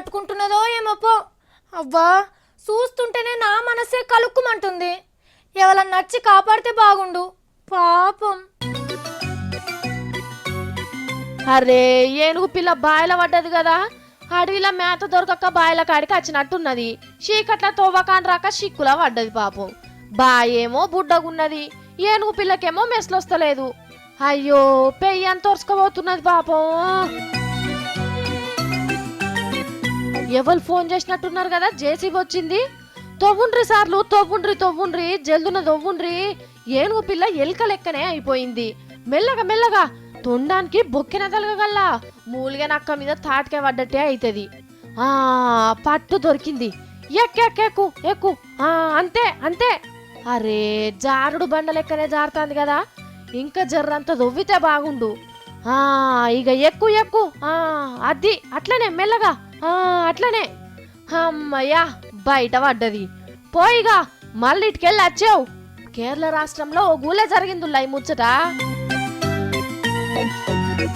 పట్టుకుంటున్నదో ఏమో పో. అవ్వా చూస్తుంటేనే నా మనసే కలుక్కుమంటుంది. ఎవరన్నా నచ్చి కాపాడితే బాగుండు పాపం. అరే ఏనుగు పిల్ల బాయిల పడ్డది కదా, అడవిలో మేత దొరకక బాయిల కాడికి వచ్చినట్టున్నది. చీకట్ల తోవకాన్ రాక చిక్కులా పడ్డది పాపం. బాయేమో బుడ్డగున్నది, ఏనుగు పిల్లకేమో మెస్లొస్తలేదు. అయ్యో పెయ్యని తోర్చుకోబోతున్నది పాపం. ఎవరు ఫోన్ చేసినట్టున్నారు కదా, జేసీబీ వచ్చింది. తవ్వుండ్రి సార్లు, తవ్వుండ్రి జల్దున తవ్వుండ్రి. ఏనుగు పిల్ల ఎలుక లెక్కనే అయిపోయింది. మెల్లగా మెల్లగా తొండానికి బొక్కెన తలగల్లా మూలిగా నక్క మీద తాటికే పడ్డట్టే అవుతుంది. పట్టు దొరికింది. ఎక్కు ఎక్కు. అంతే అంతే. అరే జారుడు బండ లెక్కనే జారుతాంది కదా, ఇంకా జర్రంత దొవ్వితే బాగుండు. ఇక ఎక్కు ఎక్కు. అది అట్లనే మెల్లగా. అట్లనే. అమ్మయ్యా బయట పడ్డది. పోయిగా మళ్ళీ ఇటుకెళ్ళి వచ్చావు. కేరళ రాష్ట్రంలో ఓ గూలే జరిగిందిలా ఈ ముచ్చట.